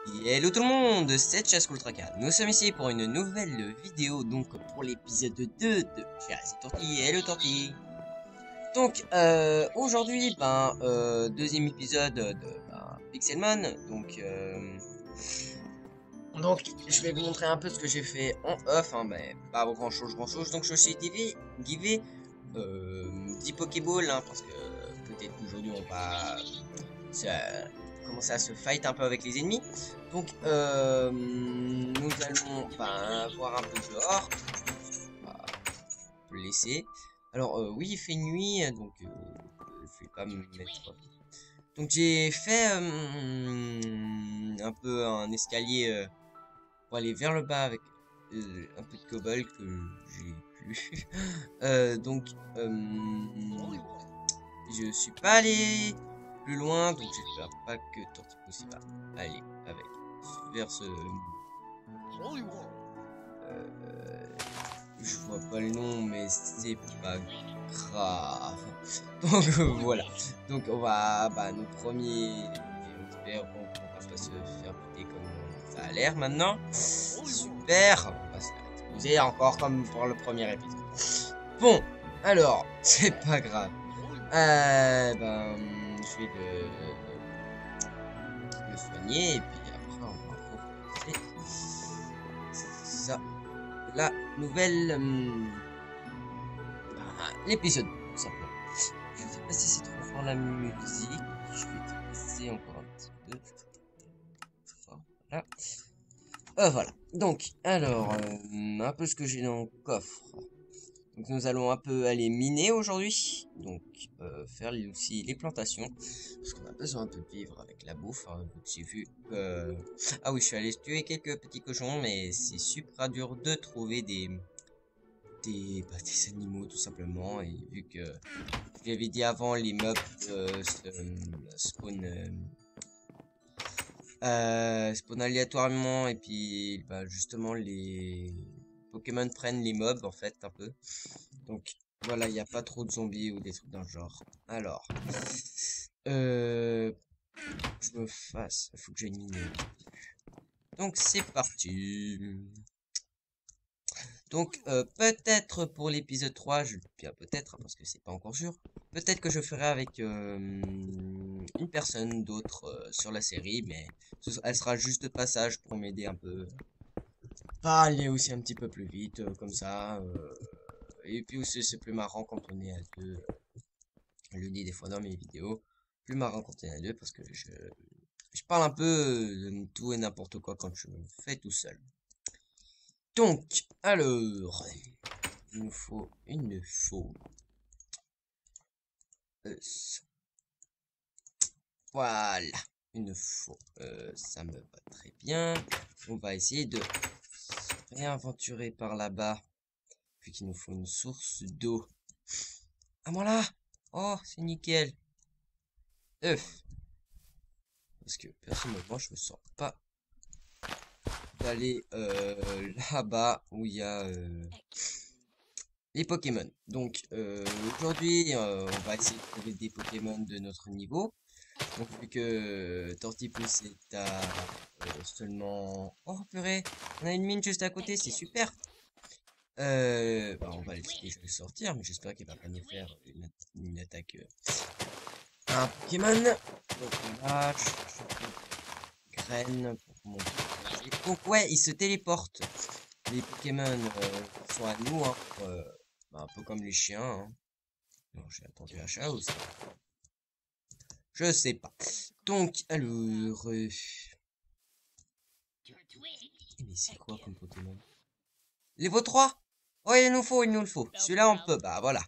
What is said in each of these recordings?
Hello tout le monde, c'est Chascoultraka. Nous sommes ici pour une nouvelle vidéo, donc pour l'épisode 2 de Jazz et Tortille. Hello Tortille. Donc aujourd'hui, deuxième épisode de Pixelmon. Donc je vais vous montrer un peu ce que j'ai fait en off, hein, mais pas grand chose. Donc je me suis givé 10 Pokéballs, hein, parce que peut-être qu'aujourd'hui on va commencer à se fight un peu avec les ennemis. Donc nous allons voir un peu dehors. On va le laisser. Alors oui, il fait nuit, donc je vais pas me mettre. Donc j'ai fait un peu un escalier pour aller vers le bas avec un peu de cobble que j'ai plus. Donc je suis pas allé plus loin, donc j'espère pas que Tortipoussi va aller avec vers ce. Je vois pas le nom, mais c'est pas grave. Donc voilà. Donc on va, nos premiers. On espère qu'on va pas se faire buter comme ça a l'air maintenant. Super. On va se faire exploser encore comme pour le premier épisode. Bon, alors, c'est pas grave. Je vais le soigner et puis après on va recommencer. C'est ça, la nouvelle, l'épisode tout simplement. Je sais pas si c'est trop fort la musique. Je vais baisser encore un petit peu. Voilà. Voilà. Donc, alors, un peu ce que j'ai dans le coffre. Donc nous allons un peu aller miner aujourd'hui, donc faire aussi les plantations, parce qu'on a besoin un peu de vivre avec la bouffe, hein. Donc j'ai vu que... Ah oui, je suis allé tuer quelques petits cochons, mais c'est super dur de trouver des animaux tout simplement, et vu que je l'avais dit avant, les mobs spawn, spawn aléatoirement, et puis justement les Pokémon prennent les mobs en fait un peu. Donc voilà, il n'y a pas trop de zombies ou des trucs dans le genre. Alors, je me fasse, il faut que j'aille miner. Donc c'est parti. Donc peut-être pour l'épisode 3, bien peut-être, hein, parce que c'est pas encore sûr. Peut-être que je ferai avec une personne d'autre sur la série, mais elle sera juste de passage pour m'aider un peu. Pas aller aussi un petit peu plus vite, comme ça. Et puis aussi c'est plus marrant quand on est à deux. Je le dis des fois dans mes vidéos. Plus marrant quand on est à deux parce que je parle un peu de tout et n'importe quoi quand je fais tout seul. Donc, alors, il nous faut une faux. Voilà, une faux. Ça me va très bien. On va essayer de se réaventurer par là-bas. Puis qu'il nous faut une source d'eau. Ah voilà. Oh, c'est nickel. Parce que personnellement, je me sens pas d'aller là-bas où il y a les Pokémon. Donc aujourd'hui, on va essayer de trouver des Pokémon de notre niveau. Donc vu que Tortipus est à seulement... Oh purée, on a une mine juste à côté, c'est super. On va laisser le sortir, mais j'espère qu'il va pas nous faire une attaque un Pokémon. Donc là, je cherche un peu de graines pour monter. Donc ouais, il se téléporte. Les Pokémon sont à nous, hein, un peu comme les chiens. Hein. Non, j'ai attendu un chat aussi. Je sais pas. Donc, alors... Mais c'est quoi comme Pokémon? Niveau 3? Oh, il nous le faut. Celui-là, on peut. Bah, voilà.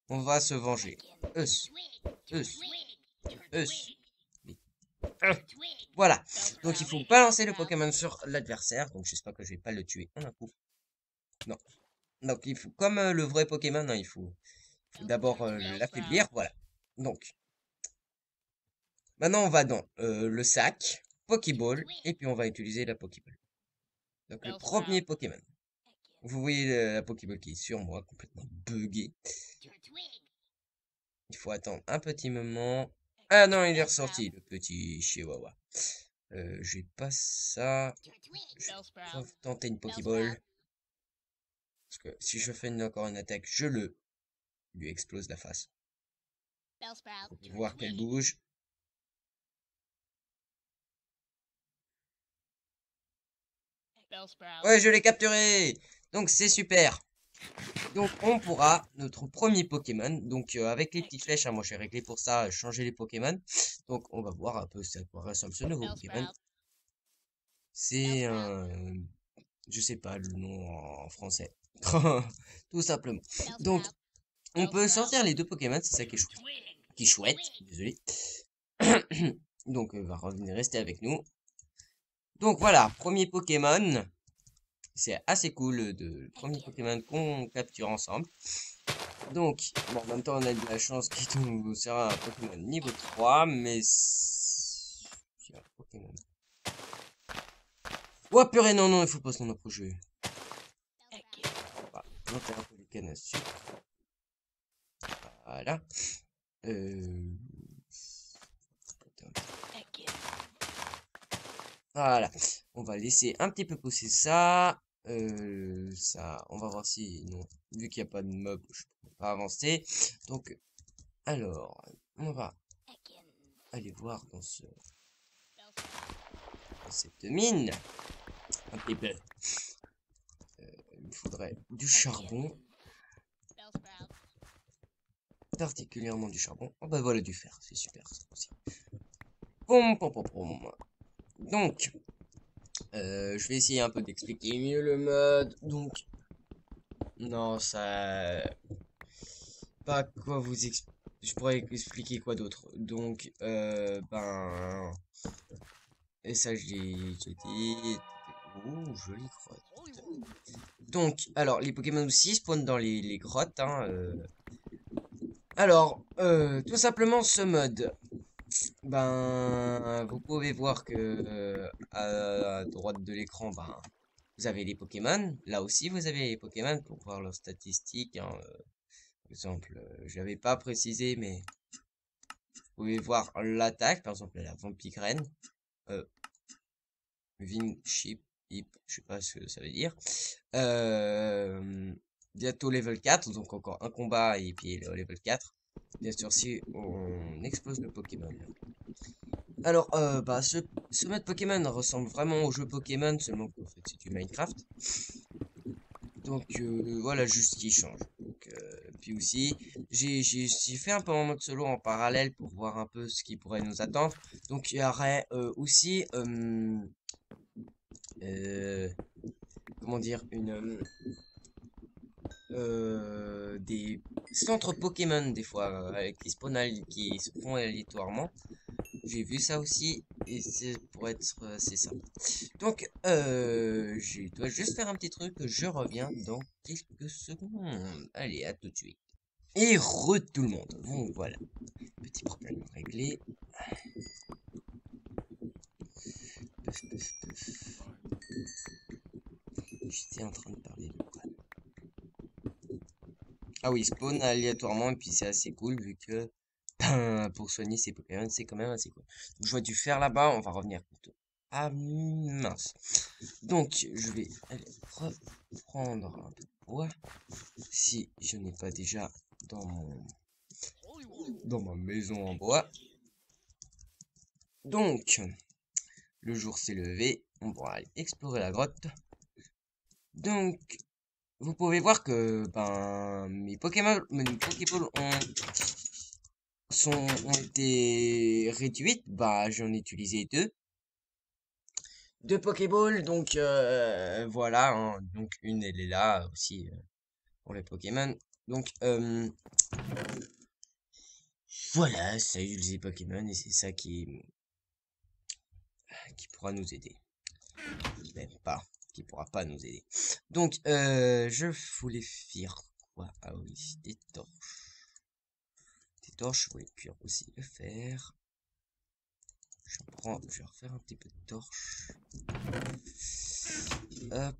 On va se venger. Us. Us. Us. Mais- Voilà. Donc, il faut balancer le Pokémon sur l'adversaire. Donc, j'espère que je vais pas le tuer en un coup. Non. Donc, il faut, comme le vrai Pokémon, hein, il faut d'abord l'affaiblir. Voilà. Donc, maintenant, on va dans le sac, Pokéball, et puis on va utiliser la Pokéball. Donc, le premier Pokémon. Vous voyez la Pokéball qui est sur moi, complètement buggée. Il faut attendre un petit moment. Ah non, il est ressorti, le petit Chihuahua. J'ai pas ça. Je vais tenter une Pokéball. Parce que si je fais encore une attaque, je lui explose la face. Pour voir qu'elle bouge. Ouais, je l'ai capturé! Donc c'est super. Donc on pourra, notre premier Pokémon, donc avec les petites flèches, hein, moi j'ai réglé pour ça, changer les Pokémon. Donc on va voir un peu à quoi ressemble ce nouveau Pokémon. C'est un... Je sais pas le nom en français. Tout simplement. Donc on peut sortir les deux Pokémon, c'est ça qui est chouette. Qui est chouette, désolé. Donc va revenir rester avec nous. Donc voilà, premier Pokémon. C'est assez cool le premier Pokémon qu'on capture ensemble. Donc, bon, en même temps, on a de la chance qu'il nous sera un Pokémon niveau 3, mais... C'est un Pokémon. Oh purée, non, non, il faut pas s'en approcher. Voilà, monter un peu les cannes à sucre. Voilà. Voilà. On va laisser un petit peu pousser ça. Ça, on va voir si... Non, vu qu'il n'y a pas de mob, je peux pas avancer. Donc, alors, on va aller voir dans cette mine. Un petit peu. Il me faudrait du charbon. Particulièrement du charbon. Oh bah voilà du fer, c'est super ça aussi. Pom pom pom pom. Donc, je vais essayer un peu d'expliquer mieux le mode. Donc, non, ça... Pas quoi vous expliquer. Je pourrais expliquer quoi d'autre. Donc, ben... Et ça, j'ai dit... Ouh, jolie grotte. Donc, alors, les Pokémon aussi spawnent dans les grottes, hein. Alors, tout simplement, ce mode. Ben, vous pouvez voir que à droite de l'écran, ben, vous avez les Pokémon. Là aussi, vous avez les Pokémon pour voir leurs statistiques, hein. Par exemple, je l'avais pas précisé, mais vous pouvez voir l'attaque. Par exemple, la Vampirène. Vinchip, je sais pas ce que ça veut dire. Bientôt level 4, donc encore un combat et puis le level 4. Bien sûr, si on explose le Pokémon. Alors, bah, ce mode Pokémon ressemble vraiment au jeu Pokémon, seulement qu'en fait c'est du Minecraft. Donc voilà, juste qui change. Donc, puis aussi, j'ai fait un peu en mode solo en parallèle pour voir un peu ce qui pourrait nous attendre. Donc il y aurait aussi, comment dire, des centres Pokémon des fois, avec des spawns qui se font aléatoirement. J'ai vu ça aussi et c'est pour être assez simple. Donc, je dois juste faire un petit truc. Je reviens dans quelques secondes. Allez, à tout de suite. Et tout le monde. Bon, voilà. Petit problème réglé. Peuf, peuf, peuf. J'étais en train de parler de quoi? Ah oui, spawn aléatoirement et puis c'est assez cool vu que pour soigner ses Pokémon, c'est quand même assez cool. Donc, je vois du fer là-bas, on va revenir plutôt. Ah mince. Donc, je vais aller reprendre un peu de bois. Si je n'ai pas déjà dans ma maison en bois. Donc, le jour s'est levé. On pourra aller explorer la grotte. Donc, vous pouvez voir que ben mes Pokéballs ont été réduites. Bah, j'en ai utilisé deux Pokéballs, donc voilà, hein. Donc une elle est là aussi pour les Pokémon. Donc voilà, ça utilise les Pokémon et c'est ça qui pourra nous aider. Même pas, qui pourra pas nous aider. Donc je voulais faire quoi? Ah oui, des torches. Des torches, je voulais cuire aussi le fer. Je vais refaire un petit peu de torches. Hop.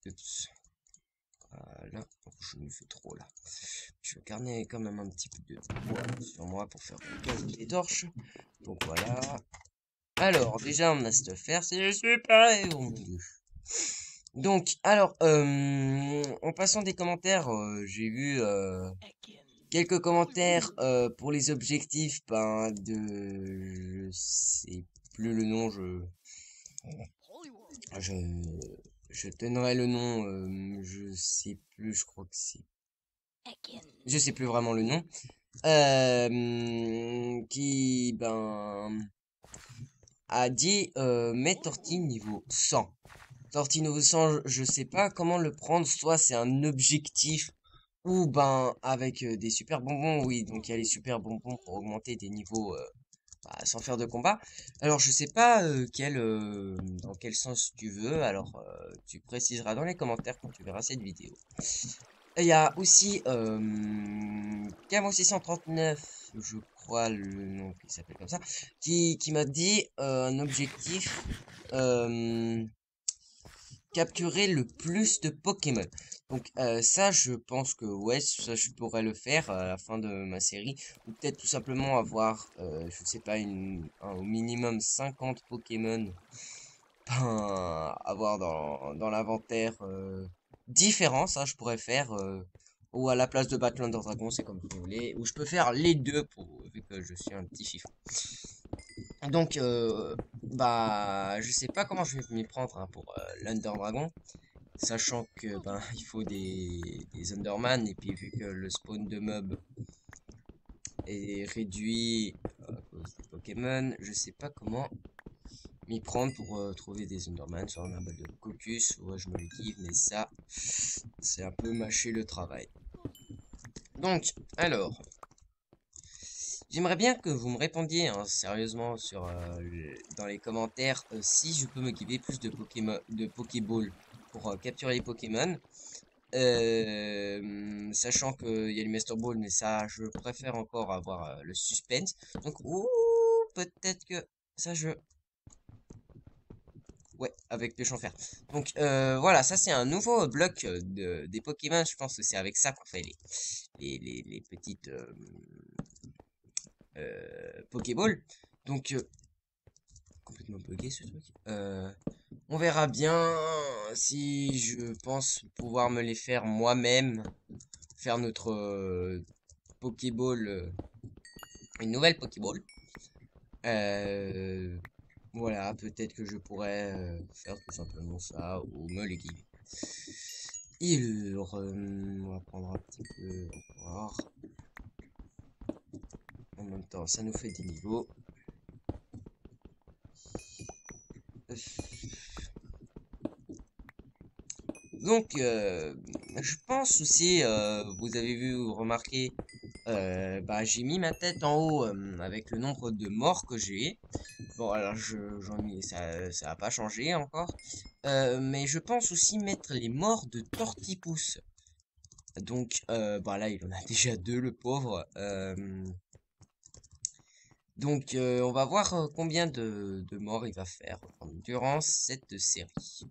Oups. Voilà. Oh, je me fais trop là. Je vais garder quand même un petit peu de bois sur moi pour faire des torches. Donc voilà. Alors, déjà, on a cette faire, c'est super héros, mon dieu. Donc, alors, en passant des commentaires, j'ai vu quelques commentaires pour les objectifs ben, de... Je sais plus le nom, je, je donnerai le nom, je sais plus, je crois que c'est... Je sais plus vraiment le nom. Qui, ben, a dit mets Tortille niveau 100. Tortille niveau 100, je sais pas comment le prendre, soit c'est un objectif, ou ben avec des super bonbons, oui, donc il y a les super bonbons pour augmenter des niveaux bah, sans faire de combat. Alors je sais pas dans quel sens tu veux, alors tu préciseras dans les commentaires quand tu verras cette vidéo. Il y a aussi Camo 639, je crois le nom qui s'appelle comme ça, qui m'a dit un objectif capturer le plus de Pokémon. Donc ça, je pense que ouais, ça je pourrais le faire à la fin de ma série, ou peut-être tout simplement avoir, je sais pas, au minimum 50 Pokémon, ben, avoir dans l'inventaire différents, ça je pourrais faire, ou à la place de battre l'Under Dragon, c'est comme vous voulez, ou je peux faire les deux vu que je suis un petit chiffon. Donc, bah, je sais pas comment je vais m'y prendre hein, pour l'Under Dragon. Sachant que ben il faut des Underman et puis vu que le spawn de mobs est réduit à cause des Pokémon, je sais pas comment m'y prendre pour trouver des Underman sur un balle de Cocus. Ouais, je me le kiffe, mais ça c'est un peu mâcher le travail. Donc, alors, j'aimerais bien que vous me répondiez hein, sérieusement sur dans les commentaires si je peux me giver plus de Pokémon de Pokéball pour capturer les Pokémon. Sachant qu'il y a le Master Ball, mais ça, je préfère encore avoir le suspense. Donc, ouh, peut-être que ça, ouais, avec le champ-fer. Donc, voilà, ça, c'est un nouveau bloc des Pokémon. Je pense que c'est avec ça qu'on fait les petites Pokéballs. Donc, complètement bugué ce truc. On verra bien si je pense pouvoir me les faire moi-même. Faire notre Pokéball, une nouvelle Pokéball. Voilà, peut-être que je pourrais faire tout simplement ça ou me les guider. On va prendre un petit peu voir. En même temps, ça nous fait des niveaux. Donc, je pense aussi, vous avez vu ou remarqué, bah, j'ai mis ma tête en haut avec le nombre de morts que j'ai. Bon, alors ça a pas changé encore. Mais je pense aussi mettre les morts de Tortipousse. Donc, bah là, il en a déjà deux, le pauvre. Donc, on va voir combien de morts il va faire durant cette série.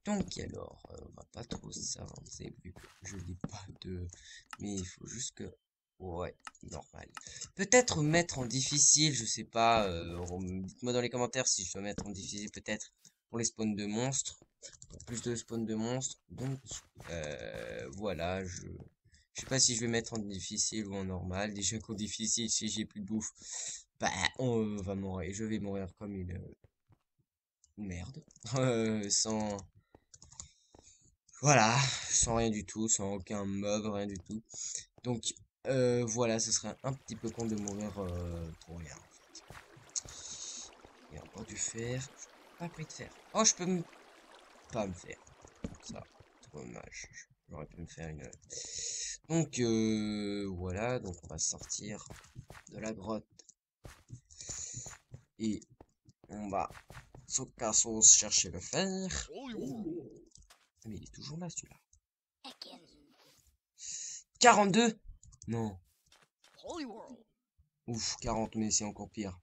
Donc, alors, on va pas trop s'avancer vu que je n'ai pas de... Mais il faut juste que... Ouais, normal. Peut-être mettre en difficile, je sais pas. Dites-moi dans les commentaires si je dois mettre en difficile peut-être pour les spawns de monstres. Pour plus de spawns de monstres. Donc, voilà, je sais pas si je vais mettre en difficile ou en normal. Déjà qu'en difficile, si j'ai plus de bouffe, bah, on va mourir. Je vais mourir comme une merde. Sans... Voilà, sans rien du tout, sans aucun mob, rien du tout. Donc, voilà, ce serait un petit peu con de mourir pour rien, en fait. Il y a encore du fer. Pas pris de fer. Oh, je peux pas me faire. Ça, trop dommage. J'aurais pu me faire une... Donc, voilà, donc on va sortir de la grotte. Et on va sauce chercher le fer. Mais il est toujours là, celui-là. 42. Non. Ouf, 40, mais c'est encore pire.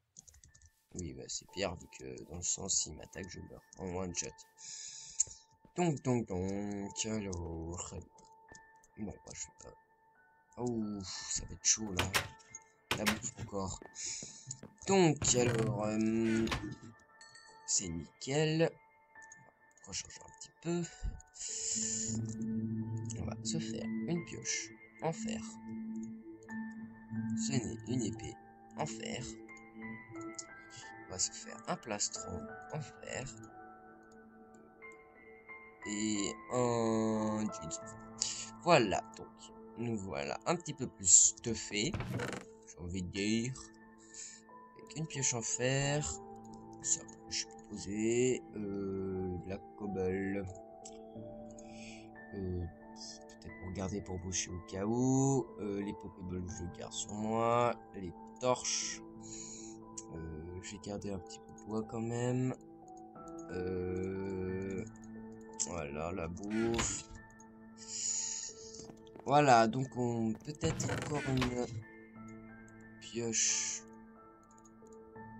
Oui, bah c'est pire, vu que dans le sens, s'il m'attaque, je meurs en one shot. Donc, alors... Bon, bah je fais pas... Oh, ça va être chaud là. La bouffe encore. Donc, alors, c'est nickel. On va changer un petit peu. On va se faire une pioche en fer. Ce n'est une épée en fer. On va se faire un plastron en fer. Et un jeans. Voilà, donc nous voilà un petit peu plus stuffé, j'ai envie de dire. Avec une pioche en fer. Ça, je peux poser de la cobble. Peut-être pour garder pour boucher au cas où. Les pokéballs, je garde sur moi. Les torches. Je vais garder un petit peu de bois quand même. Voilà, la bouffe. Voilà, donc on peut-être encore une pioche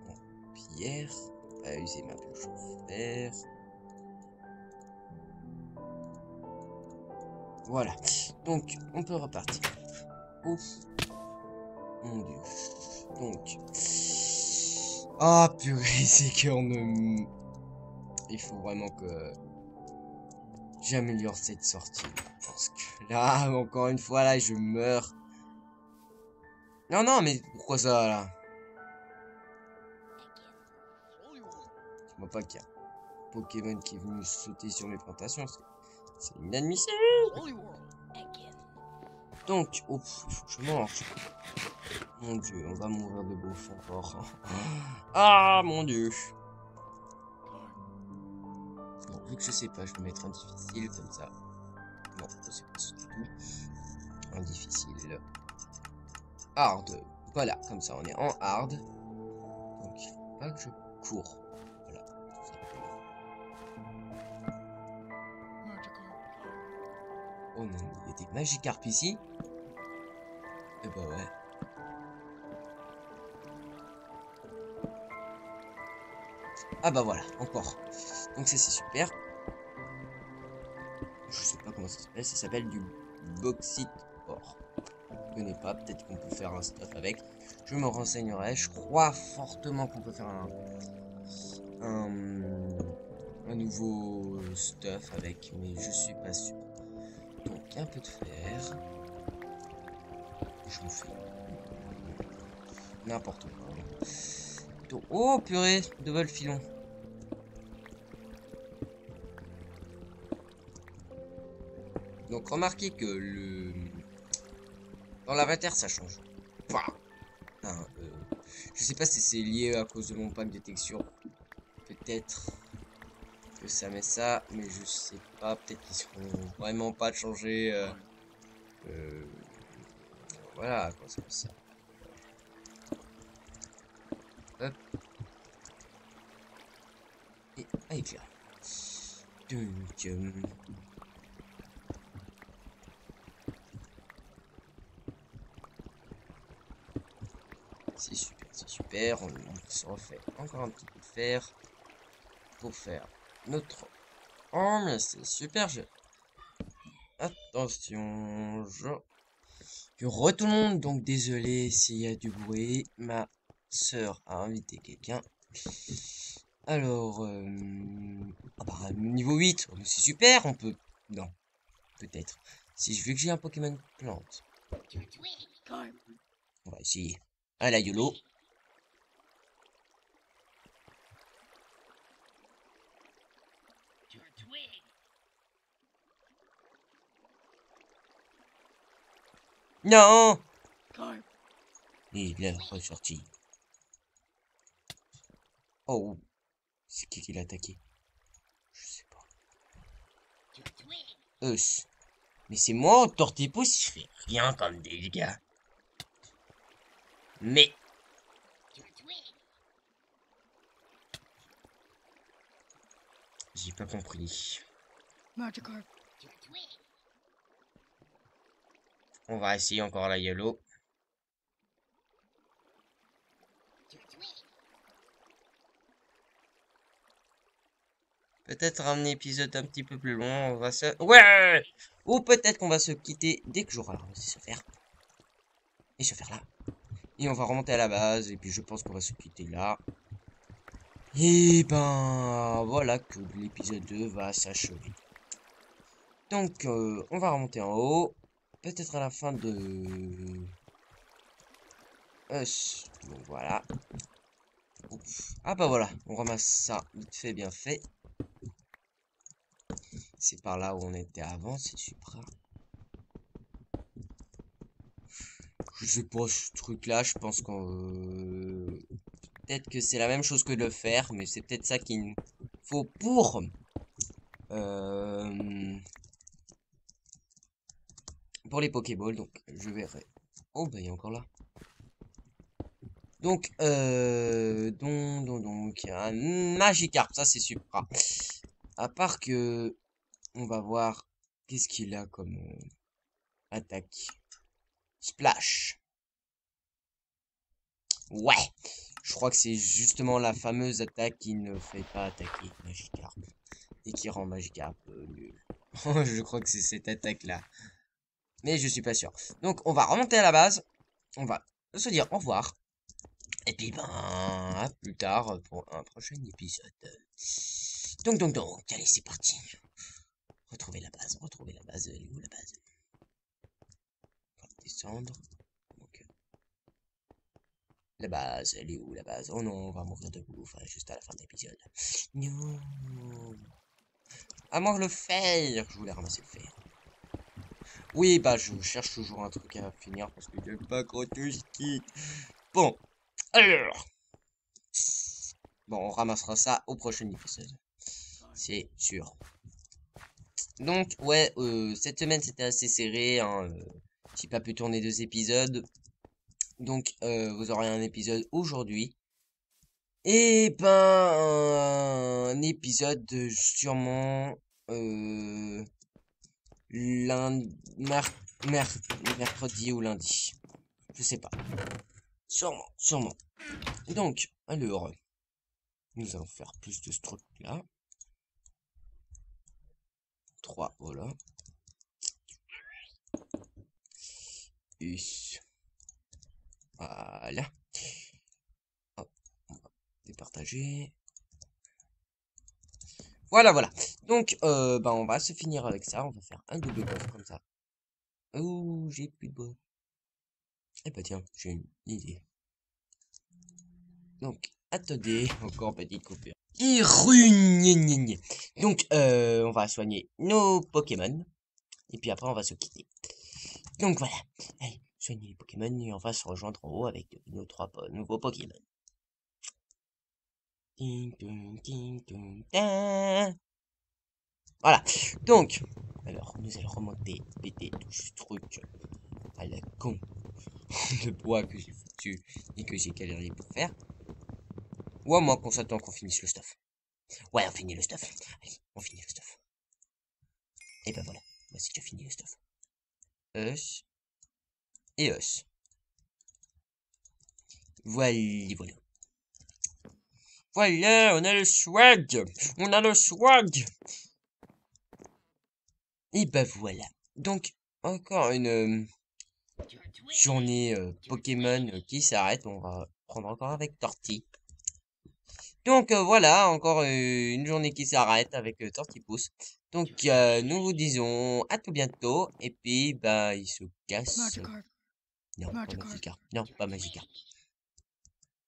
en pierre. On va user ma pioche en fer. Voilà, donc on peut repartir. Ouf, mon dieu. Donc, ah purée, c'est qu'on ne... Il faut vraiment que j'améliore cette sortie. Parce que là, encore une fois, là, je meurs. Non, non, mais pourquoi ça, là? Je vois pas qu'il y a un Pokémon qui est venu sauter sur mes plantations. C'est inadmissible. Donc, oh, il faut que je mange. Mon dieu, on va mourir de bouffe encore. Ah, mon dieu. Bon, vu que je sais pas, je vais mettre un difficile comme ça. Non, je sais pas du tout. Un difficile. Hard. Voilà, comme ça, on est en hard. Donc, il faut pas que je cours. Voilà, tout simplement. Oh non, il y a des Magikarp ici. Eh bah ouais. Ah bah voilà, encore. Donc ça c'est super. Je sais pas comment ça s'appelle du bauxite or. Je connais pas, peut-être qu'on peut faire un stuff avec. Je me renseignerai. Je crois fortement qu'on peut faire un nouveau stuff avec, mais je suis pas sûr. Donc un peu de fer. Je me fais n'importe quoi. Donc, oh purée, double filon. Donc remarquez que dans l'avatar ça change. Enfin, je sais pas si c'est lié à cause de mon pack de texture. Peut-être que ça met ça, mais je sais pas. Peut-être qu'ils seront vraiment pas de changer. Voilà à quoi ça fait ça. Hop. Et à éclairer. Donc, c'est super, c'est super. On se refait encore un petit peu de fer pour faire notre arme. C'est super. Attention, je tout le monde. Donc désolé s'il y a du bruit. Ma sœur a invité quelqu'un. Alors, ah bah, niveau 8, c'est super. On peut, non, peut-être. Si je veux que j'ai un Pokémon plante, on va essayer. Ah la YOLO. Non! Il est ressorti. Oh, c'est qui l'a attaqué? Je sais pas. Mais c'est moi, Tortipousse, je fais rien comme dégâts. Mais... J'ai pas compris. On va essayer encore la YOLO. Peut-être un épisode un petit peu plus long. On va se... Ouais! Ou peut-être qu'on va se quitter dès que j'aurai réussi à se faire. Et se faire là. Et on va remonter à la base. Et puis je pense qu'on va se quitter là. Et ben voilà que l'épisode 2 va s'achever. Donc on va remonter en haut. Peut-être à la fin de Us. Donc voilà. Ouf. Ah bah voilà, on ramasse ça vite fait, bien fait. C'est par là où on était avant, c'est Supra. Je sais pas ce truc là, je pense qu'on... peut-être que c'est la même chose que de le faire, mais c'est peut-être ça qu'il faut euh, pour les Pokéballs, donc je verrai. Oh bah il est encore là. Donc, un Magikarp, ça c'est Supra. À part que, on va voir, qu'est-ce qu'il a comme attaque. Splash. Ouais, je crois que c'est justement la fameuse attaque qui ne fait pas attaquer Magikarp. Et qui rend Magikarp nul. Je crois que c'est cette attaque-là. Mais je suis pas sûr. Donc, on va remonter à la base. On va se dire au revoir. Et puis, ben, à plus tard pour un prochain épisode. Donc, allez, c'est parti. Retrouver la base, elle est où la base? On va descendre. Donc, la base, elle est où la base? Oh non, on va mourir de bouffe juste à la fin de l'épisode. Non. À moi le fer! Je voulais ramasser le fer. Oui, bah je cherche toujours un truc à finir parce que j'aime pas quand tout se quitte. Bon, alors. Bon, on ramassera ça au prochain épisode. C'est sûr. Donc, ouais, cette semaine c'était assez serré. Hein, j'ai pas pu tourner 2 épisodes. Donc, vous aurez un épisode aujourd'hui. Et ben, un épisode sûrement lundi, mercredi ou lundi. Je sais pas. Sûrement. Donc, alors, nous allons faire plus de ce truc-là. 3, voilà. Et voilà. Hop, on va départager. Voilà. Donc, bah, on va se finir avec ça. On va faire un double coffre comme ça. Oh, j'ai plus de bois. Eh bah tiens, j'ai une idée. Donc, attendez, encore petite coupure. Donc, on va soigner nos Pokémon. Et puis après, on va se quitter. Donc voilà. Allez, soigner les Pokémon et on va se rejoindre en haut avec nos 3 nouveaux Pokémon. Voilà. Donc, alors, nous allons remonter, péter tout ce truc à la con de bois que j'ai foutu et que j'ai galéré pour faire. Ou à moins qu'on s'attend qu'on finisse le stuff. Ouais, on finit le stuff. Allez, on finit le stuff. Et ben voilà. Voici déjà fini le stuff. Us. Et us. Voilà. Voilà, on a le swag. On a le swag. Et ben voilà. Donc, encore une journée Pokémon qui s'arrête. On va prendre encore avec Torti. Donc voilà, encore une journée qui s'arrête avec Tortipousse. Donc nous vous disons à tout bientôt. Et puis bah il se casse. Non, pas Magikarp. Non, pas Magikarp.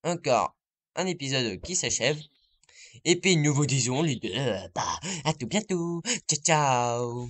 Encore un épisode qui s'achève. Et puis nous vous disons les deux, bah à tout bientôt. Ciao ciao.